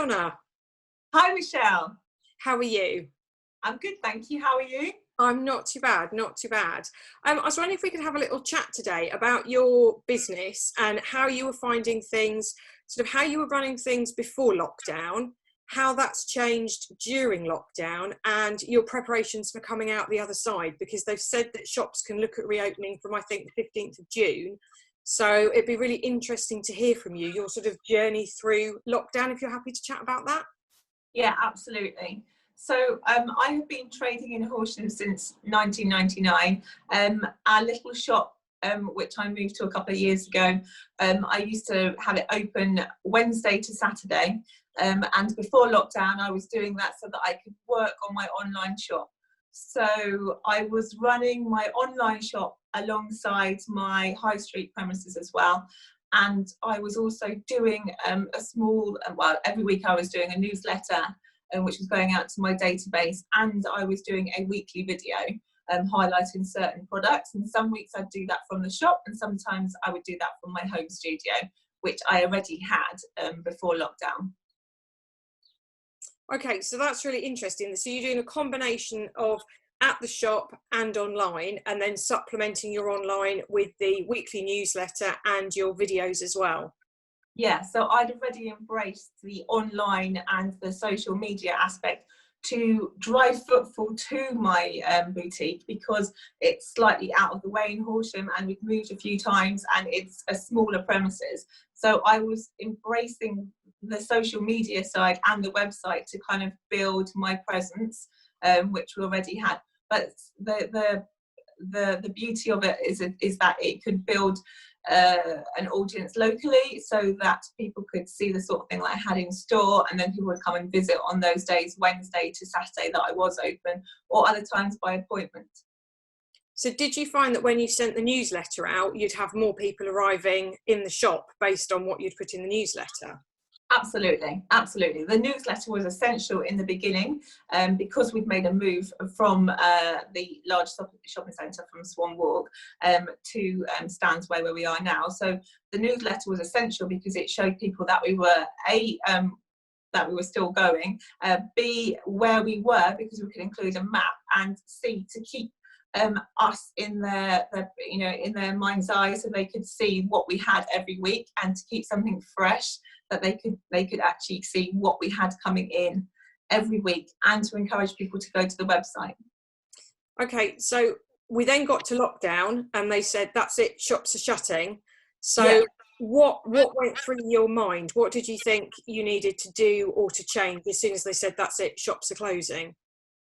Donna. Hi, Michelle. How are you? I'm good, thank you. How are you? I'm not too bad, not too bad. I was wondering if we could have a little chat today about your business and how you were finding things, sort of how you were running things before lockdown, how that's changed during lockdown, and your preparations for coming out the other side, because they've said that shops can look at reopening from, I think, the 15th of June. So it'd be really interesting to hear from you, your sort of journey through lockdown, if you're happy to chat about that. Yeah, absolutely. So I have been trading in Horsham since 1999. Our little shop, which I moved to a couple of years ago, I used to have it open Wednesday to Saturday. And before lockdown, I was doing that so that I could work on my online shop. So I was running my online shop alongside my high street premises as well. And I was also doing a small, well, every week I was doing a newsletter, which was going out to my database, and I was doing a weekly video highlighting certain products. And some weeks I'd do that from the shop, and sometimes I would do that from my home studio, which I already had before lockdown. Okay, so that's really interesting. So you're doing a combination of at the shop and online, and then supplementing your online with the weekly newsletter and your videos as well. Yeah, so I'd already embraced the online and the social media aspect to drive footfall to my boutique, because it's slightly out of the way in Horsham and we've moved a few times and it's a smaller premises. So I was embracing the social media side and the website to kind of build my presence, which we already had. But the beauty of it is that it could build an audience locally, so that people could see the sort of thing that I had in store, and then people would come and visit on those days, Wednesday to Saturday, that I was open, or other times by appointment. So did you find that when you sent the newsletter out, you'd have more people arriving in the shop based on what you'd put in the newsletter? Absolutely, absolutely. The newsletter was essential in the beginning, because we'd made a move from the large shopping centre from Swan Walk to Stansway, where we are now. So the newsletter was essential because it showed people that we were that we were still going, B, where we were, because we could include a map, and C, to keep us in their in their mind's eye, so they could see what we had every week, and to keep something fresh, that they could actually see what we had coming in every week, and to encourage people to go to the website. Okay, so we then got to lockdown and they said that's it, shops are shutting. So yeah. what went through your mind? What did you think you needed to do or to change as soon as they said that's it, shops are closing?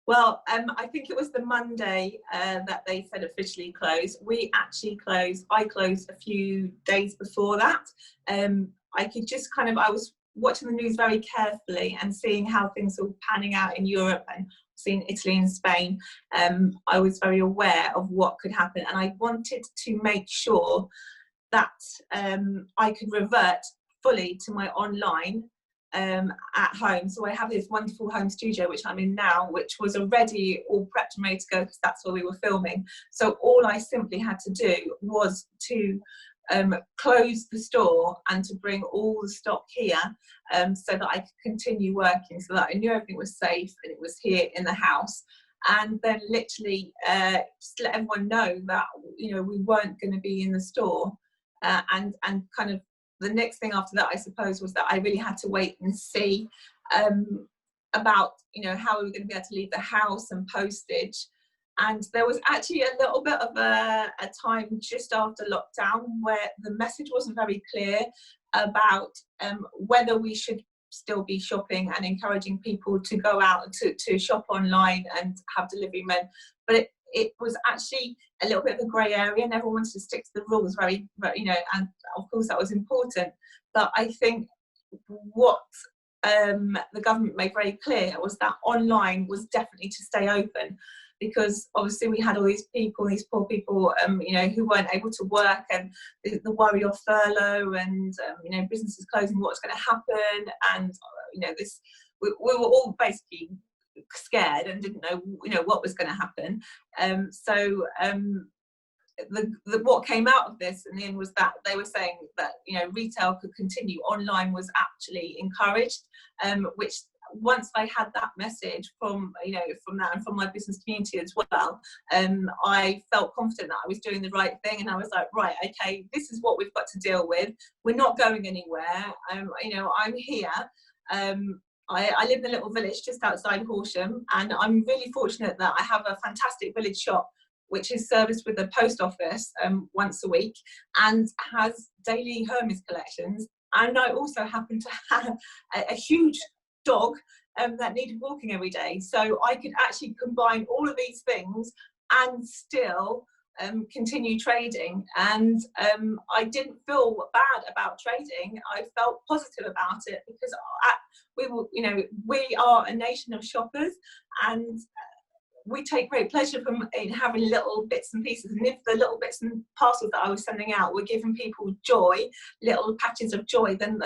Well, I think it was the Monday that they said officially closed. We actually closed. I closed a few days before that. I could just I was watching the news very carefully and seeing how things were panning out in Europe, and seeing Italy and Spain. I was very aware of what could happen, and I wanted to make sure that I could revert fully to my online at home. So I have this wonderful home studio, which I'm in now, which was already all prepped and ready to go, because that's where we were filming. So all I simply had to do was to close the store and to bring all the stock here, so that I could continue working, so that I knew everything was safe and it was here in the house. And then literally just let everyone know that we weren't going to be in the store, and kind of the next thing after that, I suppose, was that I really had to wait and see about how we were going to be able to leave the house and postage. And there was actually a little bit of a time just after lockdown where the message wasn't very clear about whether we should still be shopping and encouraging people to go out to shop online and have delivery men. But it was actually a little bit of a grey area, and everyone wanted to stick to the rules very, and of course that was important. But I think what the government made very clear was that online was definitely to stay open, because obviously we had all these poor people, who weren't able to work, and the worry of furlough, and businesses closing, what's going to happen, and we were all basically scared and didn't know what was going to happen. So what came out of this in the end was that they were saying that, you know, retail could continue, online was actually encouraged, which once I had that message from, you know, from that and from my business community as well, I felt confident that I was doing the right thing, and I was like, right, okay, this is what we've got to deal with. We're not going anywhere. You know, I'm here. I live in a little village just outside Horsham, and I'm really fortunate that I have a fantastic village shop which is serviced with the post office once a week and has daily Hermes collections. And I also happen to have a huge dog that needed walking every day. So I could actually combine all of these things and still continue trading. And I didn't feel bad about trading. I felt positive about it because we are a nation of shoppers, and we take great pleasure in having little bits and pieces. And if the little bits and parcels that I was sending out were giving people joy, little patches of joy, then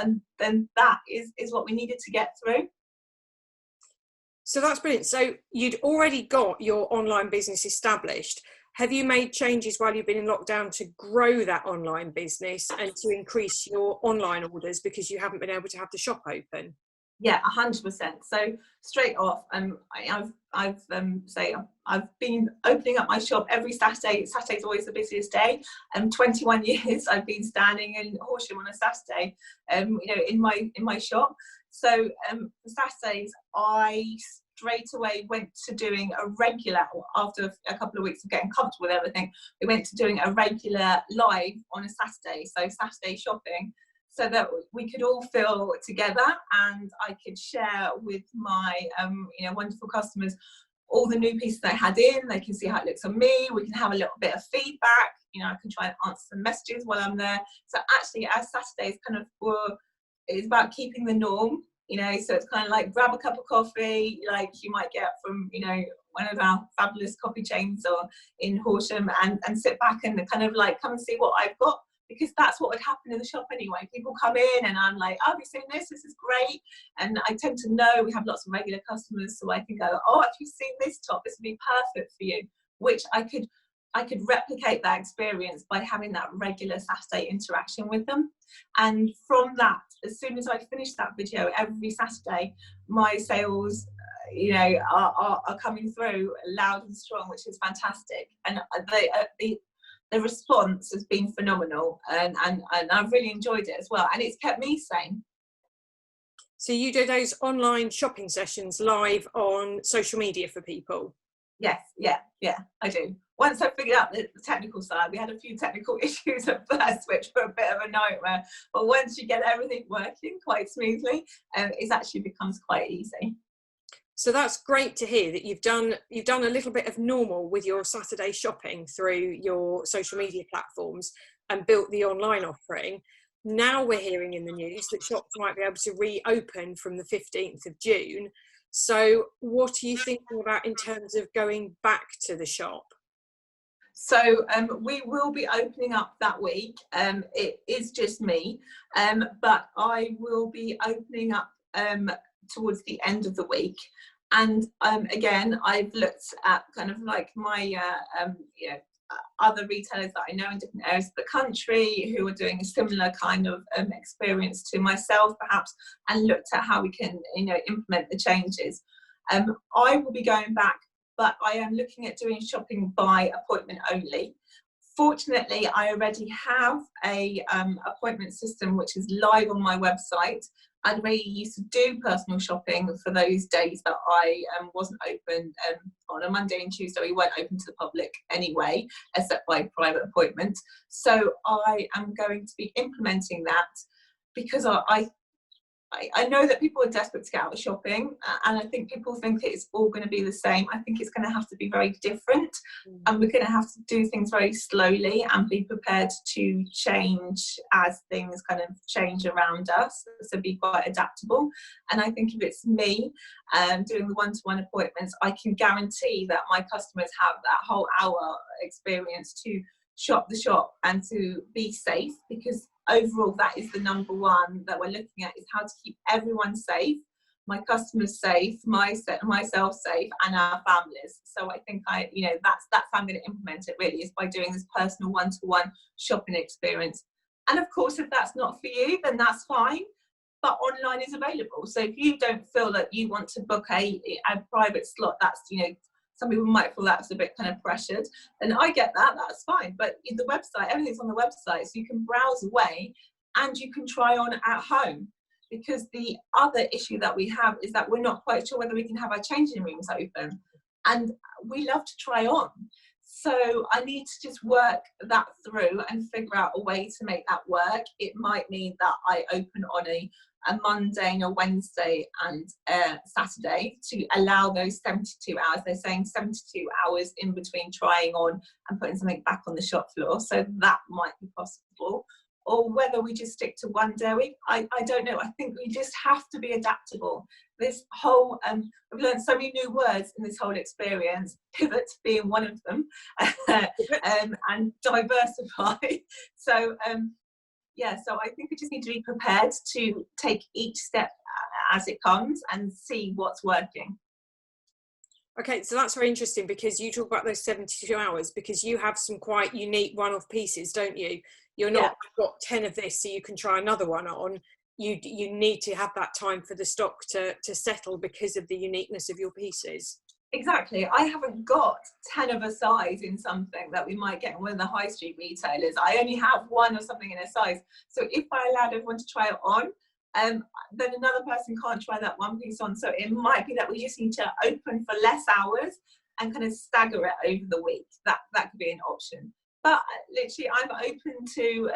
that is what we needed to get through. So that's brilliant. So you'd already got your online business established. Have you made changes while you've been in lockdown to grow that online business and to increase your online orders because you haven't been able to have the shop open? Yeah, 100%. So straight off, I've been opening up my shop every Saturday. Saturday's always the busiest day. 21 years I've been standing in Horsham on a Saturday, you know, in my shop. So for Saturdays, I straight away went to doing a regular, after a couple of weeks of getting comfortable with everything, we went to doing a regular live on a Saturday. So Saturday shopping, so that we could all feel together, and I could share with my you know, wonderful customers all the new pieces I had in. They can see how it looks on me. We can have a little bit of feedback. You know, I can try and answer some messages while I'm there. So actually, our Saturdays kind of it's about keeping the norm. You know, so it's kind of like grab a cup of coffee, like you might get from, you know, one of our fabulous coffee chains or in Horsham, and sit back and kind of like come and see what I've got. Because that's what would happen in the shop anyway. People come in and I'm like, oh, have you seen this? This is great. And I tend to know we have lots of regular customers, so I can go, oh, have you seen this top? This would be perfect for you. Which I could replicate that experience by having that regular Saturday interaction with them. And from that, as soon as I finish that video every Saturday, my sales, you know, are coming through loud and strong, which is fantastic. And the response has been phenomenal, and I've really enjoyed it as well, and it's kept me sane. So you do those online shopping sessions live on social media for people? Yes, yeah, I do. Once I figured out the technical side, we had a few technical issues at first, which were a bit of a nightmare, but once you get everything working quite smoothly, it actually becomes quite easy. So that's great to hear that you've done a little bit of normal with your Saturday shopping through your social media platforms and built the online offering. Now we're hearing in the news that shops might be able to reopen from the 15th of June. So what are you thinking about in terms of going back to the shop? So we will be opening up that week. It is just me, but I will be opening up towards the end of the week. And again, I've looked at kind of like my you know, other retailers that I know in different areas of the country who are doing a similar kind of experience to myself perhaps, and looked at how we can, you know, implement the changes. I will be going back, but I am looking at doing shopping by appointment only. Fortunately, I already have a appointment system which is live on my website. I already used to do personal shopping for those days that I wasn't open. On a Monday and Tuesday, we weren't open to the public anyway, except by private appointment. So I am going to be implementing that because I know that people are desperate to get out shopping, and I think people think it's all going to be the same. I think it's going to have to be very different, and we're going to have to do things very slowly and be prepared to change as things kind of change around us, so be quite adaptable. And I think if it's me doing the one-to-one appointments, I can guarantee that my customers have that whole hour experience to shop the shop and to be safe, because overall that is the number one that we're looking at, is how to keep everyone safe. my customers safe, myself safe, and our families. So I think that's how I'm going to implement it, really, is by doing this personal one-to-one shopping experience. And of course, if that's not for you, then that's fine. But online is available. So if you don't feel that you want to book a private slot, that's, some people might feel that's a bit kind of pressured, and I get that, that's fine. But in the website, everything's on the website, so you can browse away and you can try on at home. Because the other issue that we have is that we're not quite sure whether we can have our changing rooms open, and we love to try on. So I need to just work that through and figure out a way to make that work. It might mean that I open on a Monday and a Wednesday and Saturday to allow those 72 hours. They're saying 72 hours in between trying on and putting something back on the shop floor. So that might be possible. Or whether we just stick to one day a week, I don't know. I think we just have to be adaptable. This whole, we've learned so many new words in this whole experience, pivot being one of them, and diversify. So, so I think we just need to be prepared to take each step as it comes and see what's working. Okay, so that's very interesting, because you talk about those 72 hours because you have some quite unique one-off pieces, don't you? You're not got 10 of this so you can try another one on. You need to have that time for the stock to settle because of the uniqueness of your pieces. Exactly. I haven't got 10 of a size in something that we might get in one of the high street retailers. I only have one of something in a size. So if I allowed everyone to try it on, then another person can't try that one piece on. So it might be that we just need to open for less hours and kind of stagger it over the week. That could be an option. But literally, I'm open to,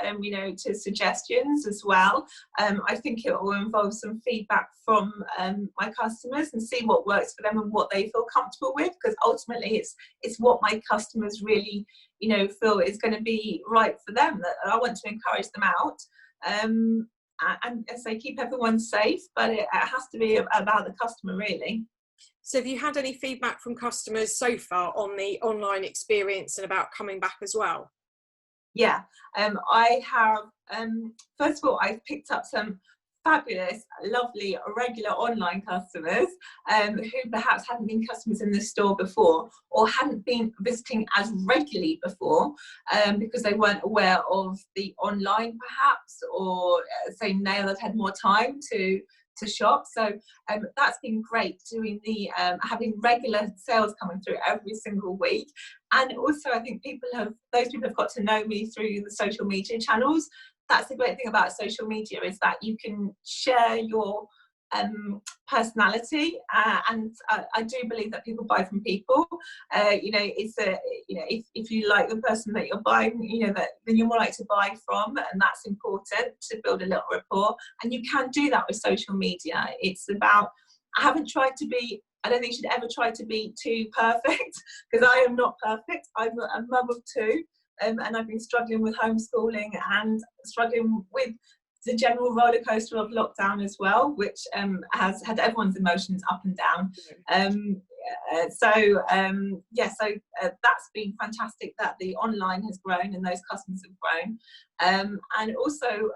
to suggestions as well. I think it will involve some feedback from my customers and see what works for them and what they feel comfortable with. Because ultimately, it's what my customers really, feel is going to be right for them. That I want to encourage them out, and as I keep everyone safe. But it has to be about the customer, really. So have you had any feedback from customers so far on the online experience and about coming back as well? Yeah, I have, first of all, I've picked up some fabulous, lovely, regular online customers who perhaps hadn't been customers in the store before or hadn't been visiting as regularly before because they weren't aware of the online perhaps, or say now they've had more time to shop. So that's been great, doing the having regular sales coming through every single week. And also I think those people have got to know me through the social media channels. That's the great thing about social media, is that you can share your personality, and I do believe that people buy from people. If you like the person that you're buying, then you're more likely to buy from, and that's important to build a little rapport. And you can do that with social media. It's about, I don't think you should ever try to be too perfect, because I am not perfect. I'm a mum of two, and I've been struggling with homeschooling and struggling with the general roller coaster of lockdown as well, which has had everyone's emotions up and down. So that's been fantastic that the online has grown and those customers have grown. And also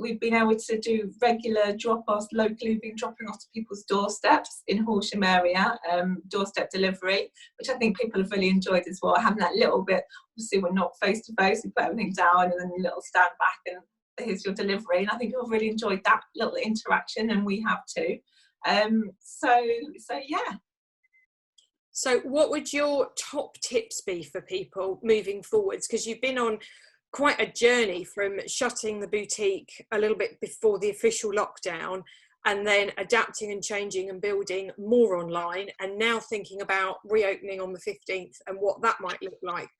we've been able to do regular drop-offs locally. We've been dropping off to people's doorsteps in Horsham area, doorstep delivery, which I think people have really enjoyed as well. Having that little bit, obviously we're not face-to-face, we put everything down and then a little stand back and here's your delivery. And I think you've really enjoyed that little interaction, and we have too. So what would your top tips be for people moving forwards? Because you've been on quite a journey from shutting the boutique a little bit before the official lockdown, and then adapting and changing and building more online, and now thinking about reopening on the 15th and what that might look like.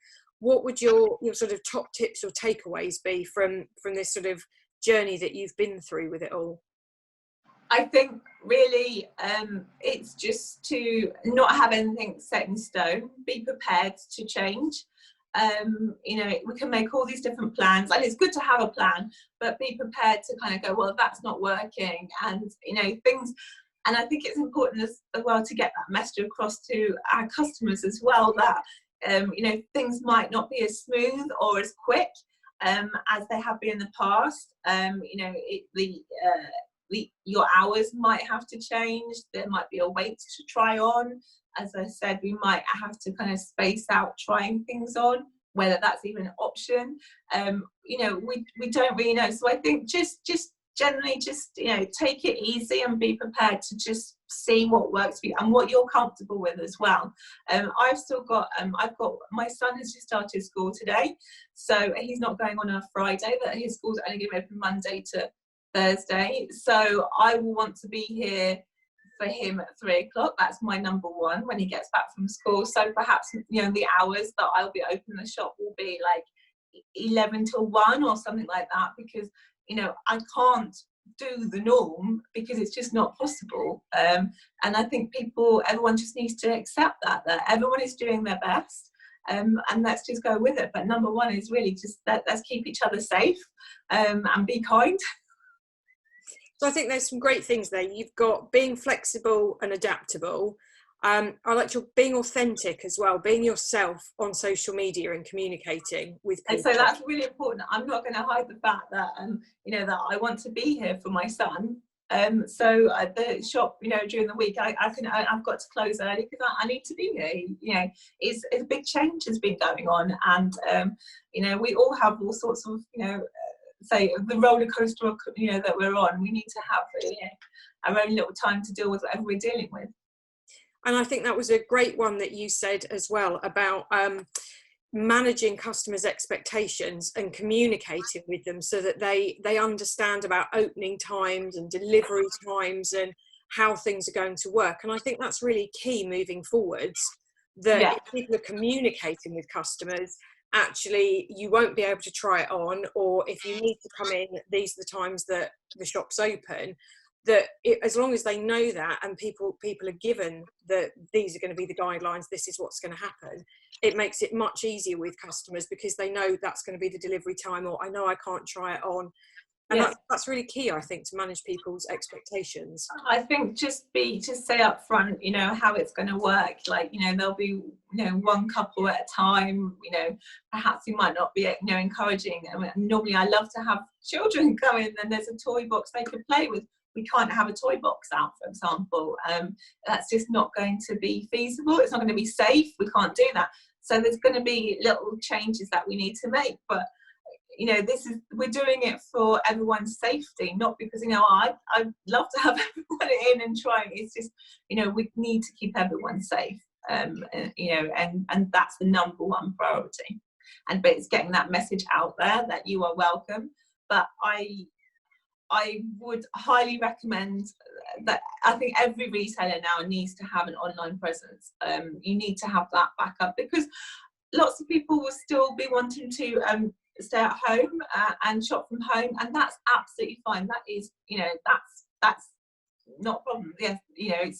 What would your sort of top tips or takeaways be from this sort of journey that you've been through with it all? I think really it's just to not have anything set in stone, be prepared to change. We can make all these different plans, and it's good to have a plan, but be prepared to kind of go, well, that's not working, and things. And I think it's important as well to get that message across to our customers as well, that things might not be as smooth or as quick as they have been in the past. your hours might have to change. There might be a weight to try on. As I said, we might have to kind of space out trying things on, whether that's even an option. You know, we don't really know. So I think just generally just, you know, take it easy and be prepared to just see what works for you and what you're comfortable with as well. I've still got my son has just started school today, so he's not going on a Friday. That his school's only going to be open Monday to Thursday, so I will want to be here for him at 3 o'clock. That's my number one when he gets back from school. So perhaps, you know, the hours that I'll be open the shop will be like 11 till 1 or something like that, because, you know, I can't do the norm because it's just not possible. And I think everyone just needs to accept that everyone is doing their best, and let's just go with it. But number one is really just let's keep each other safe, and be kind. So I think there's some great things there. You've got being flexible and adaptable. I like your being authentic as well, being yourself on social media and communicating with people. And so that's really important. I'm not going to hide the fact that you know, that I want to be here for my son. So the shop, you know, during the week, I've got to close early because I need to be here. You know, it's a big change has been going on, and you know, we all have all sorts of, you know, say the roller coaster, you know, that we're on. We need to have, you know, our own little time to deal with whatever we're dealing with. And I think that was a great one that you said as well about managing customers' expectations and communicating with them so that they understand about opening times and delivery times and how things are going to work. And I think that's really key moving forwards, that if people are communicating with customers, actually you won't be able to try it on, or if you need to come in, these are the times that the shop's open. As long as they know that, and people are given that these are going to be the guidelines, this is what's going to happen, it makes it much easier with customers because they know that's going to be the delivery time, or I know I can't try it on. And that's really key, I think, to manage people's expectations. I think just say up front, you know, how it's going to work. Like, you know, there'll be, you know, one couple at a time. You know, perhaps you might not be, you know, encouraging. I mean, normally I love to have children come in and there's a toy box they could play with. We can't have a toy box out, for example. That's just not going to be feasible. It's not going to be safe. We can't do that. So there's going to be little changes that we need to make. But, you know, we're doing it for everyone's safety, not because, you know, I'd love to have everyone in and try. It's just, you know, we need to keep everyone safe. You know, and that's the number one priority. But it's getting that message out there that you are welcome. But I would highly recommend that. I think every retailer now needs to have an online presence. You need to have that backup because lots of people will still be wanting to stay at home and shop from home, and that's absolutely fine. That is, you know, that's not a problem. Yes, you know,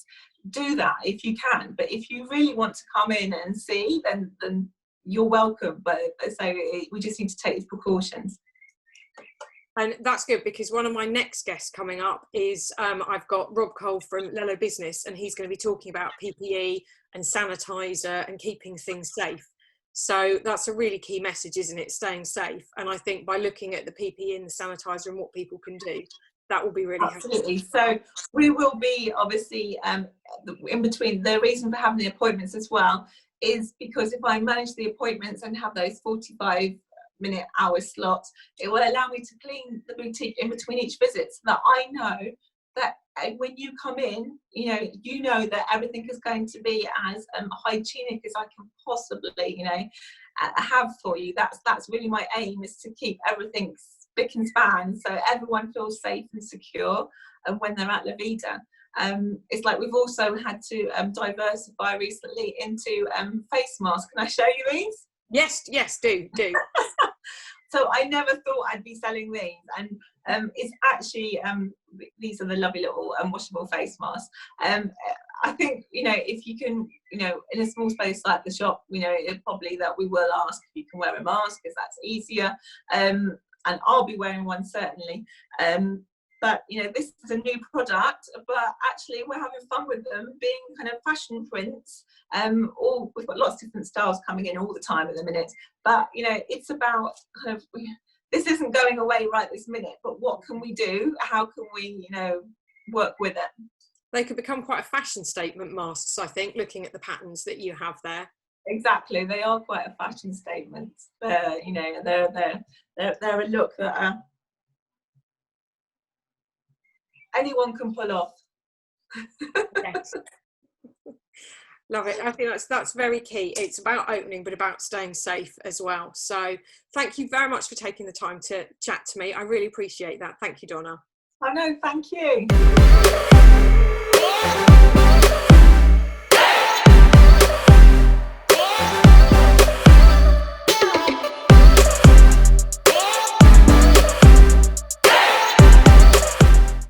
do that if you can. But if you really want to come in and see, then you're welcome. But so we just need to take these precautions. And that's good, because one of my next guests coming up is I've got Rob Cole from Lello Business, and he's going to be talking about PPE and sanitizer and keeping things safe. So that's a really key message, isn't it? Staying safe. And I think by looking at the PPE and the sanitizer and what people can do, that will be really absolutely helpful. So we will be obviously in between. The reason for having the appointments as well is because if I manage the appointments and have those 45-minute hour slots, it will allow me to clean the boutique in between each visit, so that I know that when you come in, you know that everything is going to be as hygienic as I can possibly, have for you. That's really my aim, is to keep everything spick and span so everyone feels safe and secure when they're at La Vida. It's like we've also had to diversify recently into face masks. Can I show you these? Yes, do. So I never thought I'd be selling these, and it's actually these are the lovely little washable face masks. I think if you can, in a small space like the shop, it probably that we will ask if you can wear a mask, because that's easier, and I'll be wearing one certainly. But this is a new product, but actually we're having fun with them, being kind of fashion prints. We've got lots of different styles coming in all the time at the minute. But it's about kind of this isn't going away right this minute, but what can we do? How can we, you know, work with it? They could become quite a fashion statement, masks, I think, looking at the patterns that you have there. Exactly, they are quite a fashion statement. You know, they're a look that anyone can pull off. Yes. Love it. I think that's very key. It's about opening, but about staying safe as well. So thank you very much for taking the time to chat to me. I really appreciate that. Thank you, Donna. I know, thank you.